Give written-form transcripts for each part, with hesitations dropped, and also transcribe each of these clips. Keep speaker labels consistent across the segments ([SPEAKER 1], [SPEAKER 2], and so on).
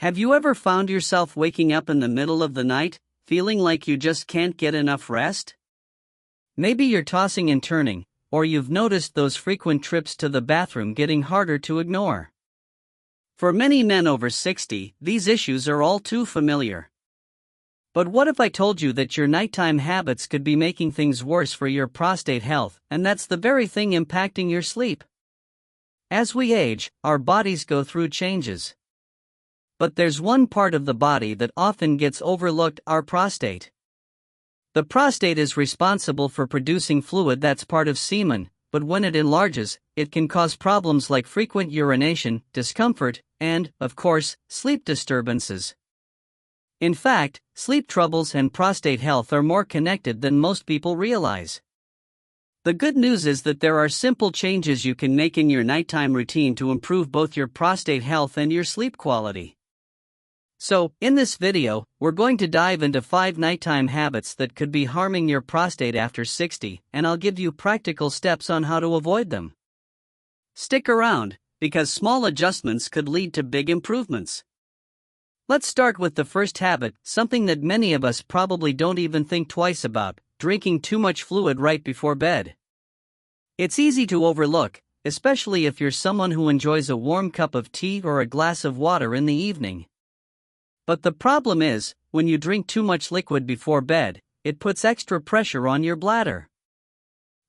[SPEAKER 1] Have you ever found yourself waking up in the middle of the night, feeling like you just can't get enough rest? Maybe you're tossing and turning, or you've noticed those frequent trips to the bathroom getting harder to ignore. For many men over 60, these issues are all too familiar. But what if I told you that your nighttime habits could be making things worse for your prostate health, and that's the very thing impacting your sleep? As we age, our bodies go through changes. But there's one part of the body that often gets overlooked: our prostate. The prostate is responsible for producing fluid that's part of semen, but when it enlarges, it can cause problems like frequent urination, discomfort, and, of course, sleep disturbances. In fact, sleep troubles and prostate health are more connected than most people realize. The good news is that there are simple changes you can make in your nighttime routine to improve both your prostate health and your sleep quality. So, in this video, we're going to dive into 5 nighttime habits that could be harming your prostate after 60, and I'll give you practical steps on how to avoid them. Stick around, because small adjustments could lead to big improvements. Let's start with the first habit, something that many of us probably don't even think twice about: drinking too much fluid right before bed. It's easy to overlook, especially if you're someone who enjoys a warm cup of tea or a glass of water in the evening. But the problem is, when you drink too much liquid before bed, it puts extra pressure on your bladder.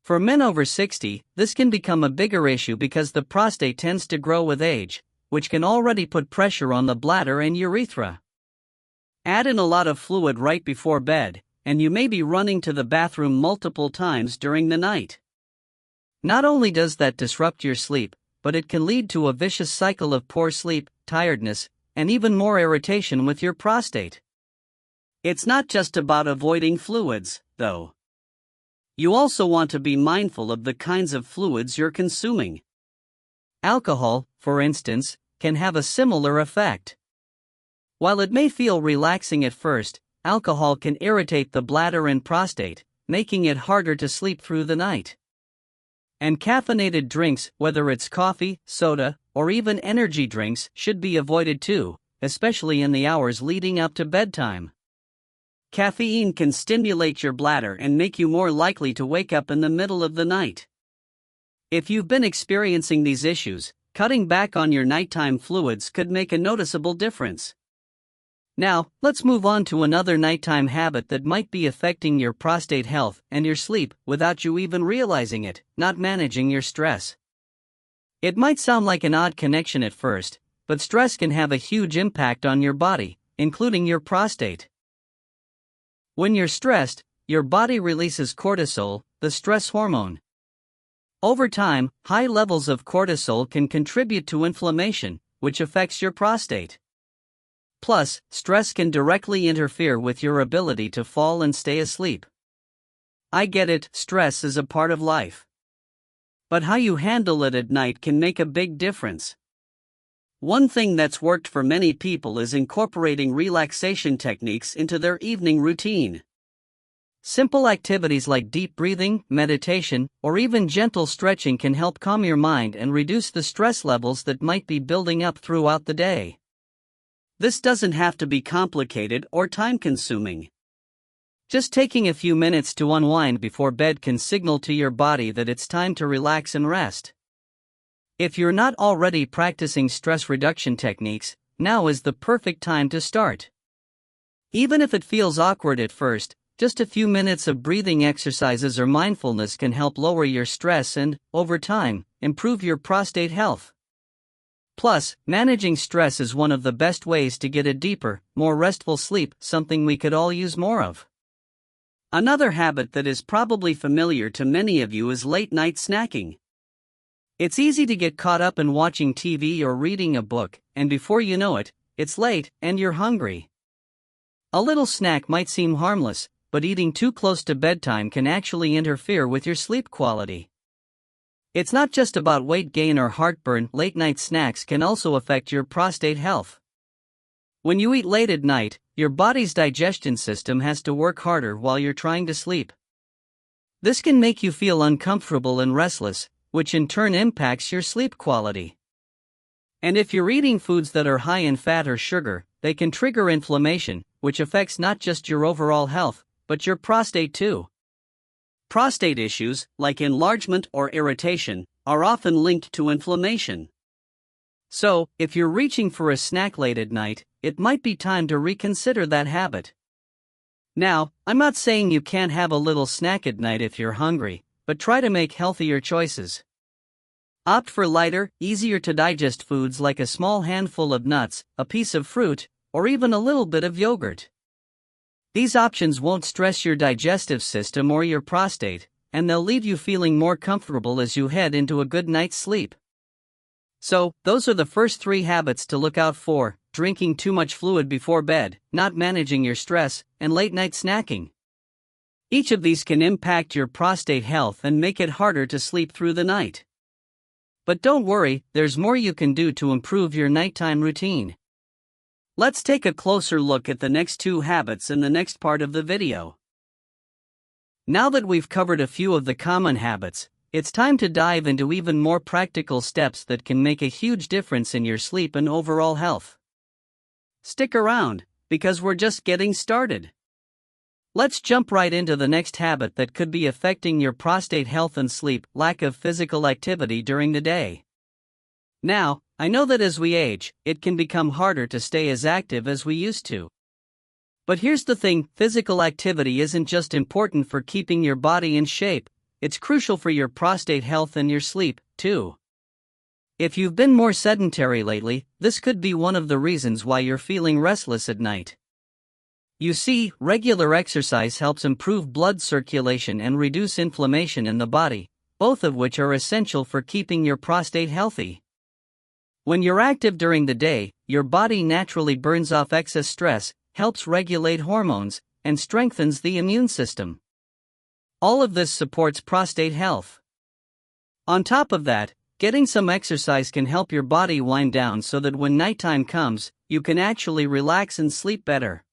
[SPEAKER 1] For men over 60, this can become a bigger issue because the prostate tends to grow with age, which can already put pressure on the bladder and urethra. Add in a lot of fluid right before bed, and you may be running to the bathroom multiple times during the night. Not only does that disrupt your sleep, but it can lead to a vicious cycle of poor sleep, tiredness, and even more irritation with your prostate. It's not just about avoiding fluids, though. You also want to be mindful of the kinds of fluids you're consuming. Alcohol, for instance, can have a similar effect. While it may feel relaxing at first, alcohol can irritate the bladder and prostate, making it harder to sleep through the night. And caffeinated drinks, whether it's coffee, soda, or even energy drinks, should be avoided too, especially in the hours leading up to bedtime. Caffeine can stimulate your bladder and make you more likely to wake up in the middle of the night. If you've been experiencing these issues, cutting back on your nighttime fluids could make a noticeable difference. Now, let's move on to another nighttime habit that might be affecting your prostate health and your sleep without you even realizing it: not managing your stress. It might sound like an odd connection at first, but stress can have a huge impact on your body, including your prostate. When you're stressed, your body releases cortisol, the stress hormone. Over time, high levels of cortisol can contribute to inflammation, which affects your prostate. Plus, stress can directly interfere with your ability to fall and stay asleep. I get it, stress is a part of life. But how you handle it at night can make a big difference. One thing that's worked for many people is incorporating relaxation techniques into their evening routine. Simple activities like deep breathing, meditation, or even gentle stretching can help calm your mind and reduce the stress levels that might be building up throughout the day. This doesn't have to be complicated or time-consuming. Just taking a few minutes to unwind before bed can signal to your body that it's time to relax and rest. If you're not already practicing stress reduction techniques, now is the perfect time to start. Even if it feels awkward at first, just a few minutes of breathing exercises or mindfulness can help lower your stress and, over time, improve your prostate health. Plus, managing stress is one of the best ways to get a deeper, more restful sleep, something we could all use more of. Another habit that is probably familiar to many of you is late-night snacking. It's easy to get caught up in watching TV or reading a book, and before you know it, it's late and you're hungry. A little snack might seem harmless, but eating too close to bedtime can actually interfere with your sleep quality. It's not just about weight gain or heartburn. Late-night snacks can also affect your prostate health. When you eat late at night, your body's digestion system has to work harder while you're trying to sleep. This can make you feel uncomfortable and restless, which in turn impacts your sleep quality. And if you're eating foods that are high in fat or sugar, they can trigger inflammation, which affects not just your overall health, but your prostate too. Prostate issues, like enlargement or irritation, are often linked to inflammation. So, if you're reaching for a snack late at night, it might be time to reconsider that habit. Now, I'm not saying you can't have a little snack at night if you're hungry, but try to make healthier choices. Opt for lighter, easier to digest foods like a small handful of nuts, a piece of fruit, or even a little bit of yogurt. These options won't stress your digestive system or your prostate, and they'll leave you feeling more comfortable as you head into a good night's sleep. So, those are the first 3 habits to look out for: drinking too much fluid before bed, not managing your stress, and late-night snacking. Each of these can impact your prostate health and make it harder to sleep through the night. But don't worry, there's more you can do to improve your nighttime routine. Let's take a closer look at the next 2 habits in the next part of the video. Now that we've covered a few of the common habits, it's time to dive into even more practical steps that can make a huge difference in your sleep and overall health. Stick around, because we're just getting started. Let's jump right into the next habit that could be affecting your prostate health and sleep: lack of physical activity during the day. Now, I know that as we age, it can become harder to stay as active as we used to. But here's the thing: physical activity isn't just important for keeping your body in shape, it's crucial for your prostate health and your sleep, too. If you've been more sedentary lately, this could be one of the reasons why you're feeling restless at night. You see, regular exercise helps improve blood circulation and reduce inflammation in the body, both of which are essential for keeping your prostate healthy. When you're active during the day, your body naturally burns off excess stress, helps regulate hormones, and strengthens the immune system. All of this supports prostate health. On top of that, getting some exercise can help your body wind down so that when nighttime comes, you can actually relax and sleep better.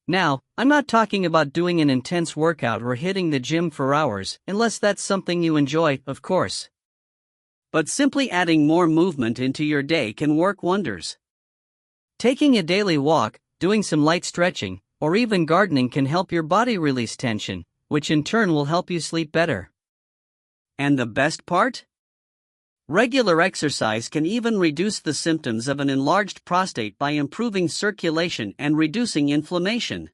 [SPEAKER 1] Now, I'm not talking about doing an intense workout or hitting the gym for hours, unless that's something you enjoy, of course. But simply adding more movement into your day can work wonders. Taking a daily walk, doing some light stretching, or even gardening can help your body release tension, which in turn will help you sleep better. And the best part? Regular exercise can even reduce the symptoms of an enlarged prostate by improving circulation and reducing inflammation.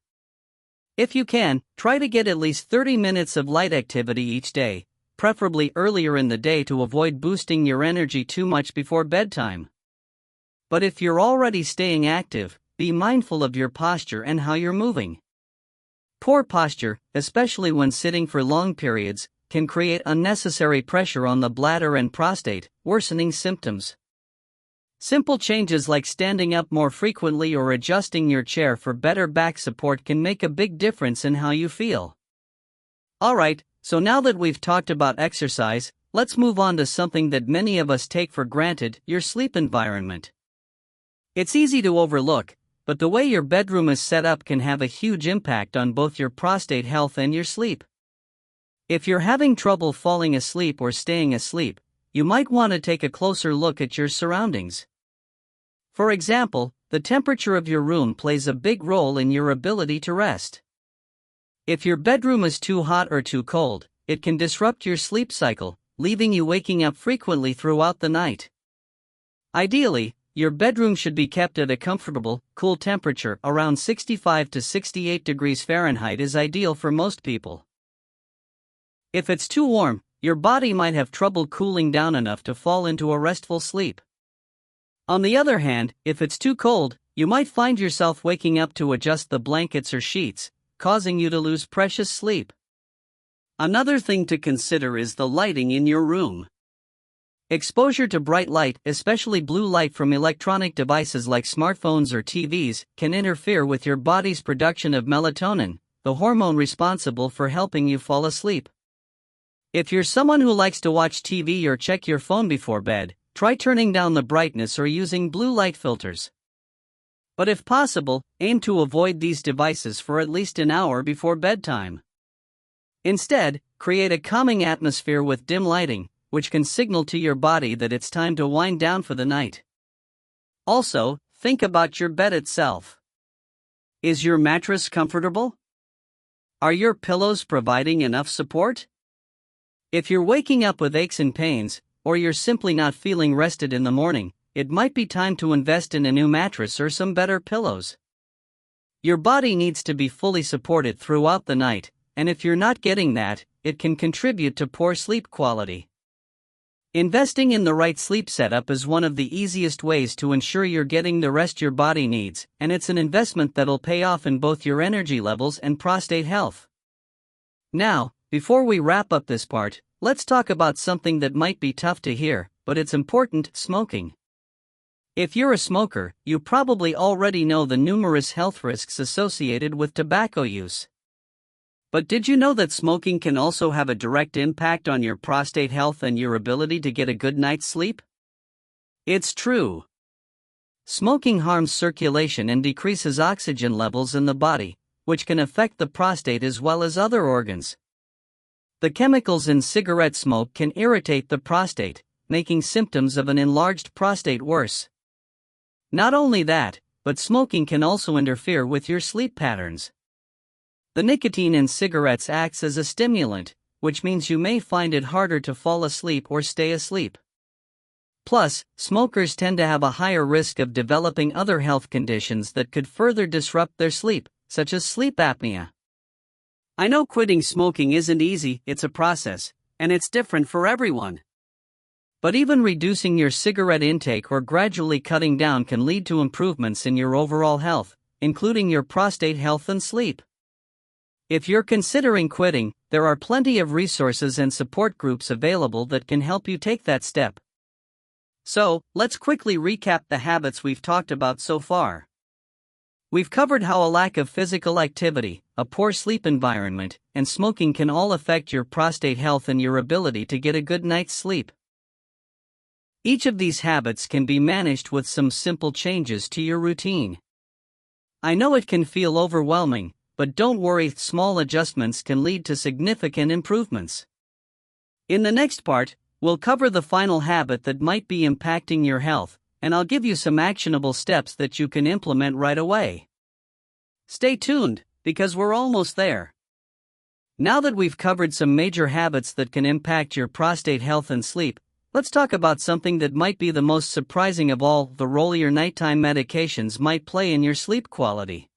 [SPEAKER 1] If you can, try to get at least 30 minutes of light activity each day, preferably earlier in the day to avoid boosting your energy too much before bedtime. But if you're already staying active, be mindful of your posture and how you're moving. Poor posture, especially when sitting for long periods, can create unnecessary pressure on the bladder and prostate, worsening symptoms. Simple changes like standing up more frequently or adjusting your chair for better back support can make a big difference in how you feel. Alright, so now that we've talked about exercise, let's move on to something that many of us take for granted: your sleep environment. It's easy to overlook, but the way your bedroom is set up can have a huge impact on both your prostate health and your sleep. If you're having trouble falling asleep or staying asleep, you might want to take a closer look at your surroundings. For example, the temperature of your room plays a big role in your ability to rest. If your bedroom is too hot or too cold, it can disrupt your sleep cycle, leaving you waking up frequently throughout the night. Ideally, your bedroom should be kept at a comfortable, cool temperature. Around 65 to 68 degrees Fahrenheit is ideal for most people. If it's too warm, your body might have trouble cooling down enough to fall into a restful sleep. On the other hand, if it's too cold, you might find yourself waking up to adjust the blankets or sheets, causing you to lose precious sleep. Another thing to consider is the lighting in your room. Exposure to bright light, especially blue light from electronic devices like smartphones or TVs, can interfere with your body's production of melatonin, the hormone responsible for helping you fall asleep. If you're someone who likes to watch TV or check your phone before bed, try turning down the brightness or using blue light filters. But if possible, aim to avoid these devices for at least an hour before bedtime. Instead, create a calming atmosphere with dim lighting, which can signal to your body that it's time to wind down for the night. Also, think about your bed itself. Is your mattress comfortable? Are your pillows providing enough support? If you're waking up with aches and pains, or you're simply not feeling rested in the morning, it might be time to invest in a new mattress or some better pillows. Your body needs to be fully supported throughout the night, and if you're not getting that, it can contribute to poor sleep quality. Investing in the right sleep setup is one of the easiest ways to ensure you're getting the rest your body needs, and it's an investment that'll pay off in both your energy levels and prostate health. Now, before we wrap up this part, let's talk about something that might be tough to hear, but it's important: smoking. If you're a smoker, you probably already know the numerous health risks associated with tobacco use. But did you know that smoking can also have a direct impact on your prostate health and your ability to get a good night's sleep? It's true. Smoking harms circulation and decreases oxygen levels in the body, which can affect the prostate as well as other organs. The chemicals in cigarette smoke can irritate the prostate, making symptoms of an enlarged prostate worse. Not only that, but smoking can also interfere with your sleep patterns. The nicotine in cigarettes acts as a stimulant, which means you may find it harder to fall asleep or stay asleep. Plus, smokers tend to have a higher risk of developing other health conditions that could further disrupt their sleep, such as sleep apnea. I know quitting smoking isn't easy, it's a process, and it's different for everyone. But even reducing your cigarette intake or gradually cutting down can lead to improvements in your overall health, including your prostate health and sleep. If you're considering quitting, there are plenty of resources and support groups available that can help you take that step. So, let's quickly recap the habits we've talked about so far. We've covered how a lack of physical activity, a poor sleep environment, and smoking can all affect your prostate health and your ability to get a good night's sleep. Each of these habits can be managed with some simple changes to your routine. I know it can feel overwhelming, but don't worry, small adjustments can lead to significant improvements. In the next part, we'll cover the final habit that might be impacting your health, and I'll give you some actionable steps that you can implement right away. Stay tuned, because we're almost there. Now that we've covered some major habits that can impact your prostate health and sleep, let's talk about something that might be the most surprising of all: the role your nighttime medications might play in your sleep quality.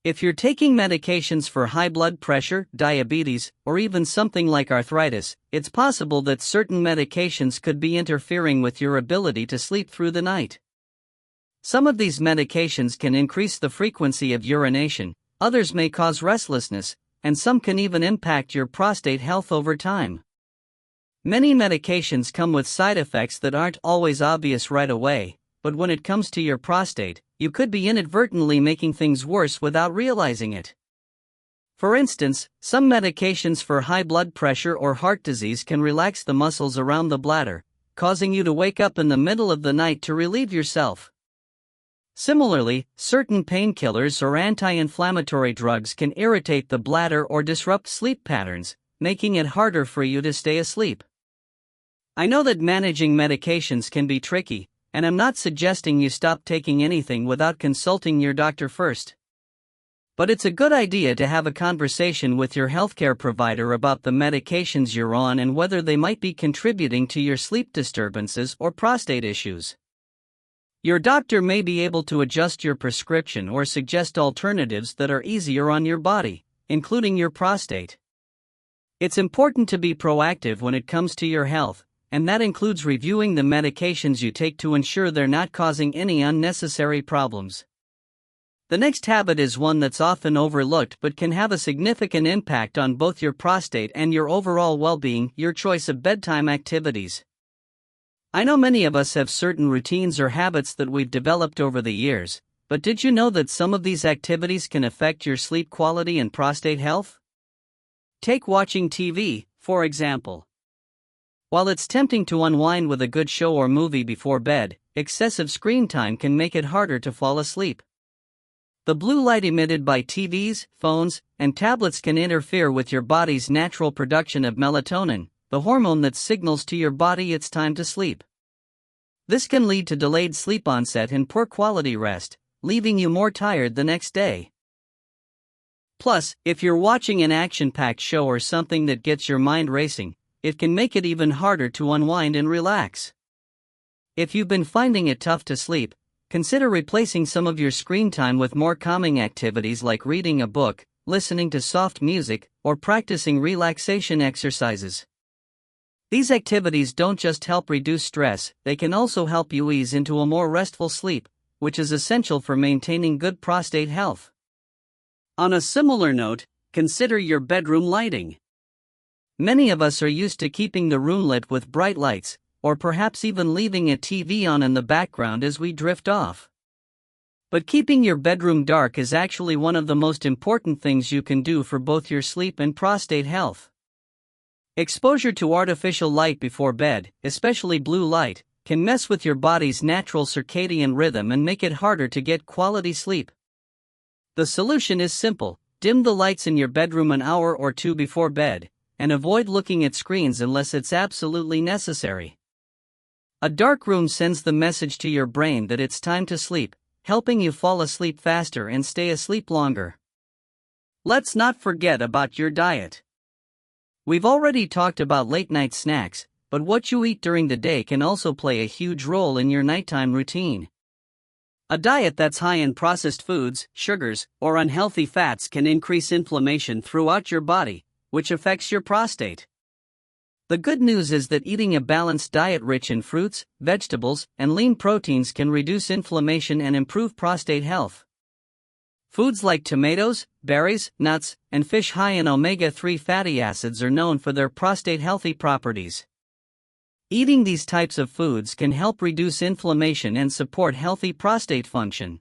[SPEAKER 1] If you're taking medications for high blood pressure, diabetes, or even something like arthritis, it's possible that certain medications could be interfering with your ability to sleep through the night. Some of these medications can increase the frequency of urination, others may cause restlessness, and some can even impact your prostate health over time. Many medications come with side effects that aren't always obvious right away, but when it comes to your prostate, you could be inadvertently making things worse without realizing it. For instance, some medications for high blood pressure or heart disease can relax the muscles around the bladder, causing you to wake up in the middle of the night to relieve yourself. Similarly, certain painkillers or anti-inflammatory drugs can irritate the bladder or disrupt sleep patterns, making it harder for you to stay asleep. I know that managing medications can be tricky, and I'm not suggesting you stop taking anything without consulting your doctor first. But it's a good idea to have a conversation with your healthcare provider about the medications you're on and whether they might be contributing to your sleep disturbances or prostate issues. Your doctor may be able to adjust your prescription or suggest alternatives that are easier on your body, including your prostate. It's important to be proactive when it comes to your health, and that includes reviewing the medications you take to ensure they're not causing any unnecessary problems. The next habit is one that's often overlooked but can have a significant impact on both your prostate and your overall well-being: your choice of bedtime activities. I know many of us have certain routines or habits that we've developed over the years, but did you know that some of these activities can affect your sleep quality and prostate health? Take watching TV, for example. While it's tempting to unwind with a good show or movie before bed, excessive screen time can make it harder to fall asleep. The blue light emitted by TVs, phones, and tablets can interfere with your body's natural production of melatonin, the hormone that signals to your body it's time to sleep. This can lead to delayed sleep onset and poor quality rest, leaving you more tired the next day. Plus, if you're watching an action-packed show or something that gets your mind racing, it can make it even harder to unwind and relax. If you've been finding it tough to sleep, consider replacing some of your screen time with more calming activities like reading a book, listening to soft music, or practicing relaxation exercises. These activities don't just help reduce stress, they can also help you ease into a more restful sleep, which is essential for maintaining good prostate health. On a similar note, consider your bedroom lighting. Many of us are used to keeping the room lit with bright lights, or perhaps even leaving a TV on in the background as we drift off. But keeping your bedroom dark is actually one of the most important things you can do for both your sleep and prostate health. Exposure to artificial light before bed, especially blue light, can mess with your body's natural circadian rhythm and make it harder to get quality sleep. The solution is simple: dim the lights in your bedroom an hour or two before bed, and avoid looking at screens unless it's absolutely necessary. A dark room sends the message to your brain that it's time to sleep, helping you fall asleep faster and stay asleep longer. Let's not forget about your diet. We've already talked about late-night snacks, but what you eat during the day can also play a huge role in your nighttime routine. A diet that's high in processed foods, sugars, or unhealthy fats can increase inflammation throughout your body, which affects your prostate. The good news is that eating a balanced diet rich in fruits, vegetables, and lean proteins can reduce inflammation and improve prostate health. Foods like tomatoes, berries, nuts, and fish high in omega-3 fatty acids are known for their prostate-healthy properties. Eating these types of foods can help reduce inflammation and support healthy prostate function.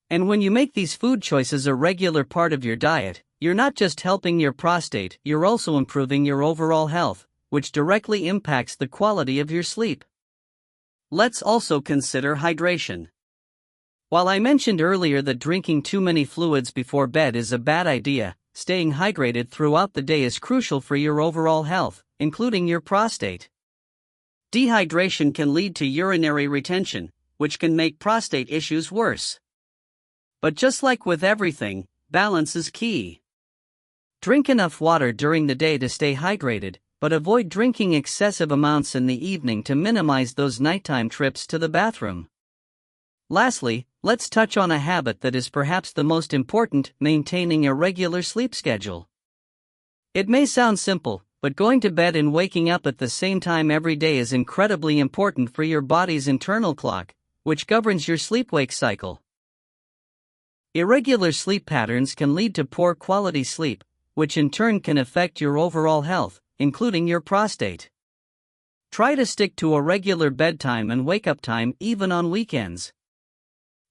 [SPEAKER 1] And when you make these food choices a regular part of your diet, you're not just helping your prostate, you're also improving your overall health, which directly impacts the quality of your sleep. Let's also consider hydration. While I mentioned earlier that drinking too many fluids before bed is a bad idea, staying hydrated throughout the day is crucial for your overall health, including your prostate. Dehydration can lead to urinary retention, which can make prostate issues worse. But just like with everything, balance is key. Drink enough water during the day to stay hydrated, but avoid drinking excessive amounts in the evening to minimize those nighttime trips to the bathroom. Lastly, let's touch on a habit that is perhaps the most important: maintaining a regular sleep schedule. It may sound simple, but going to bed and waking up at the same time every day is incredibly important for your body's internal clock, which governs your sleep-wake cycle. Irregular sleep patterns can lead to poor quality sleep, which in turn can affect your overall health, including your prostate. Try to stick to a regular bedtime and wake-up time even on weekends.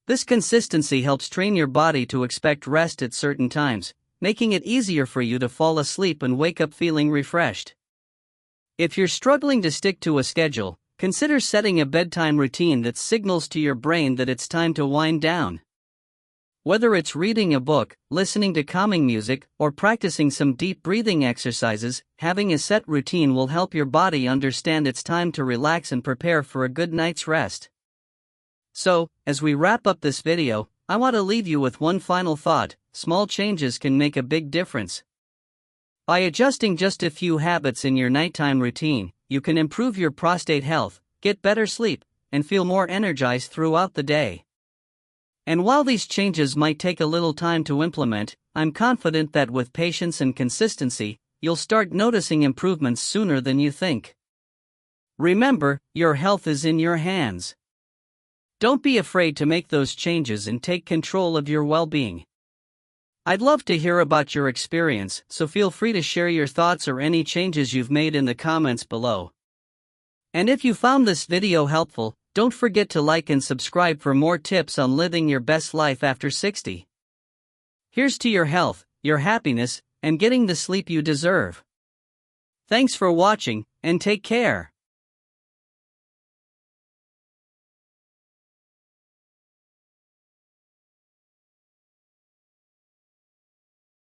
[SPEAKER 1] This consistency helps train your body to expect rest at certain times, making it easier for you to fall asleep and wake up feeling refreshed. If you're struggling to stick to a schedule, consider setting a bedtime routine that signals to your brain that it's time to wind down. Whether it's reading a book, listening to calming music, or practicing some deep breathing exercises, having a set routine will help your body understand it's time to relax and prepare for a good night's rest. So, as we wrap up this video, I want to leave you with one final thought: small changes can make a big difference. By adjusting just a few habits in your nighttime routine, you can improve your prostate health, get better sleep, and feel more energized throughout the day. And while these changes might take a little time to implement, I'm confident that with patience and consistency, you'll start noticing improvements sooner than you think. Remember, your health is in your hands. Don't be afraid to make those changes and take control of your well-being. I'd love to hear about your experience, so feel free to share your thoughts or any changes you've made in the comments below. And if you found this video helpful, don't forget to like and subscribe for more tips on living your best life after 60. Here's to your health, your happiness, and getting the sleep you deserve. Thanks for watching, and take care.